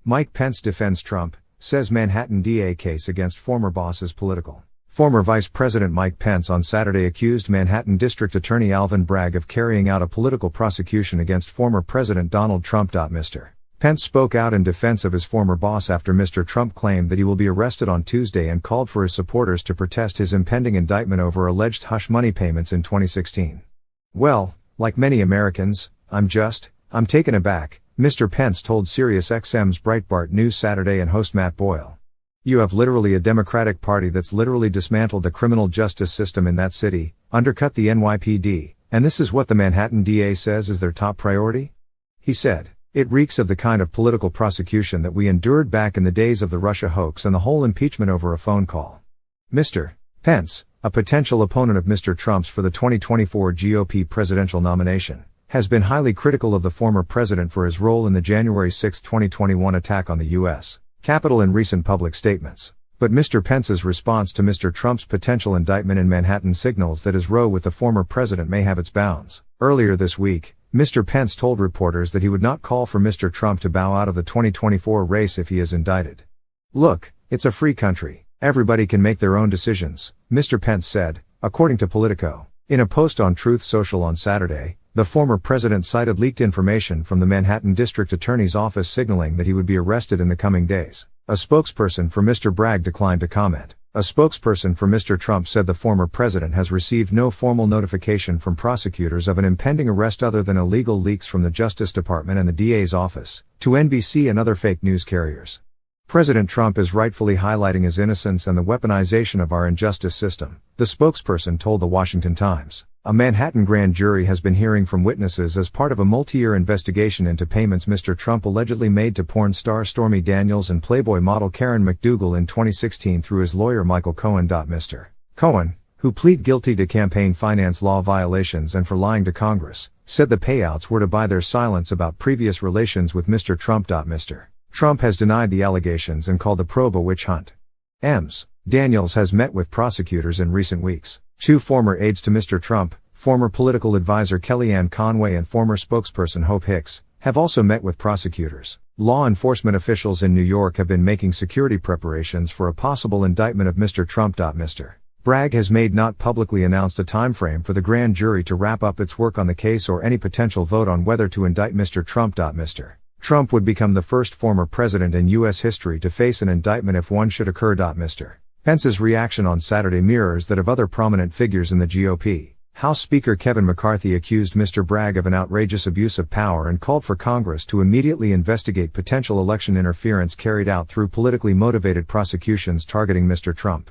Mike Pence defends Trump, says Manhattan DA case against former boss is political. Former Vice President Mike Pence on Saturday accused Manhattan District Attorney Alvin Bragg of carrying out a political prosecution against former President Donald Trump. Mr. Pence spoke out in defense of his former boss after Mr. Trump claimed that he will be arrested on Tuesday and called for his supporters to protest his impending indictment over alleged hush money payments in 2016. "Well, like many Americans, I'm taken aback," Mr. Pence told SiriusXM's Breitbart News Saturday and host Matt Boyle. "You have literally a Democratic Party that's literally dismantled the criminal justice system in that city, undercut the NYPD, and this is what the Manhattan DA says is their top priority?" He said, "It reeks of the kind of political prosecution that we endured back in the days of the Russia hoax and the whole impeachment over a phone call." Mr. Pence, a potential opponent of Mr. Trump's for the 2024 GOP presidential nomination, has been highly critical of the former president for his role in the January 6, 2021 attack on the U.S. Capitol in recent public statements. But Mr. Pence's response to Mr. Trump's potential indictment in Manhattan signals that his row with the former president may have its bounds. Earlier this week, Mr. Pence told reporters that he would not call for Mr. Trump to bow out of the 2024 race if he is indicted. "Look, it's a free country. Everybody can make their own decisions," Mr. Pence said, according to Politico. In a post on Truth Social on Saturday, the former president cited leaked information from the Manhattan District Attorney's office signaling that he would be arrested in the coming days. A spokesperson for Mr. Bragg declined to comment. A spokesperson for Mr. Trump said the former president has received no formal notification from prosecutors of an impending arrest other than illegal leaks from the Justice Department and the DA's office, to NBC and other fake news carriers. "President Trump is rightfully highlighting his innocence and the weaponization of our injustice system," the spokesperson told the Washington Times. A Manhattan grand jury has been hearing from witnesses as part of a multi-year investigation into payments Mr. Trump allegedly made to porn star Stormy Daniels and Playboy model Karen McDougal in 2016 through his lawyer Michael Cohen. Mr. Cohen, who pleaded guilty to campaign finance law violations and for lying to Congress, said the payouts were to buy their silence about previous relations with Mr. Trump. Mr. Trump has denied the allegations and called the probe a witch hunt. Ms. Daniels has met with prosecutors in recent weeks. Two former aides to Mr. Trump, former political advisor Kellyanne Conway and former spokesperson Hope Hicks, have also met with prosecutors. Law enforcement officials in New York have been making security preparations for a possible indictment of Mr. Trump. Mr. Bragg has not publicly announced a timeframe for the grand jury to wrap up its work on the case or any potential vote on whether to indict Mr. Trump. Mr. Trump would become the first former president in U.S. history to face an indictment if one should occur. Mr. Pence's reaction on Saturday mirrors that of other prominent figures in the GOP. House Speaker Kevin McCarthy accused Mr. Bragg of an outrageous abuse of power and called for Congress to immediately investigate potential election interference carried out through politically motivated prosecutions targeting Mr. Trump.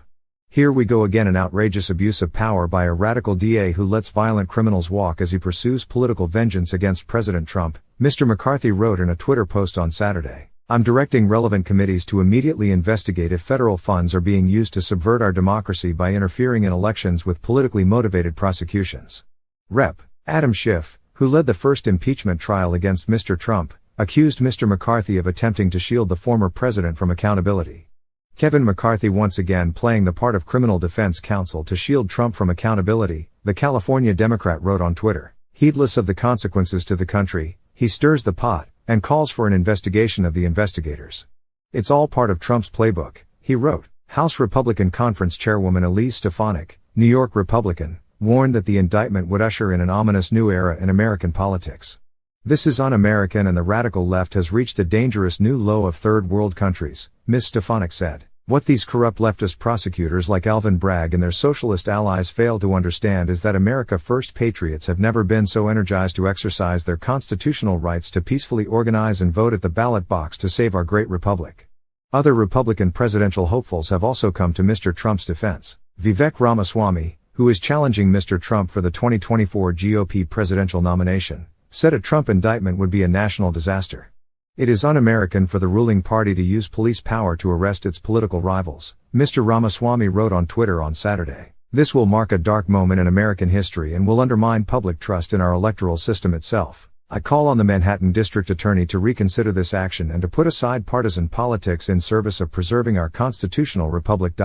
"Here we go again, an outrageous abuse of power by a radical DA who lets violent criminals walk as he pursues political vengeance against President Trump," Mr. McCarthy wrote in a Twitter post on Saturday. "I'm directing relevant committees to immediately investigate if federal funds are being used to subvert our democracy by interfering in elections with politically motivated prosecutions." Rep. Adam Schiff, who led the first impeachment trial against Mr. Trump, accused Mr. McCarthy of attempting to shield the former president from accountability. Kevin McCarthy once again playing the part of criminal defense counsel to shield Trump from accountability, the California Democrat wrote on Twitter. Heedless of the consequences to the country, he stirs the pot, and calls for an investigation of the investigators. "It's all part of Trump's playbook," he wrote. House Republican Conference Chairwoman Elise Stefanik, New York Republican, warned that the indictment would usher in an ominous new era in American politics. "This is un-American and the radical left has reached a dangerous new low of third world countries," Ms. Stefanik said. "What these corrupt leftist prosecutors like Alvin Bragg and their socialist allies fail to understand is that America First patriots have never been so energized to exercise their constitutional rights to peacefully organize and vote at the ballot box to save our great republic." Other Republican presidential hopefuls have also come to Mr. Trump's defense. Vivek Ramaswamy, who is challenging Mr. Trump for the 2024 GOP presidential nomination, said a Trump indictment would be a national disaster. "It is un-American for the ruling party to use police power to arrest its political rivals," Mr. Ramaswamy wrote on Twitter on Saturday. "This will mark a dark moment in American history and will undermine public trust in our electoral system itself. I call on the Manhattan District Attorney to reconsider this action and to put aside partisan politics in service of preserving our constitutional republic."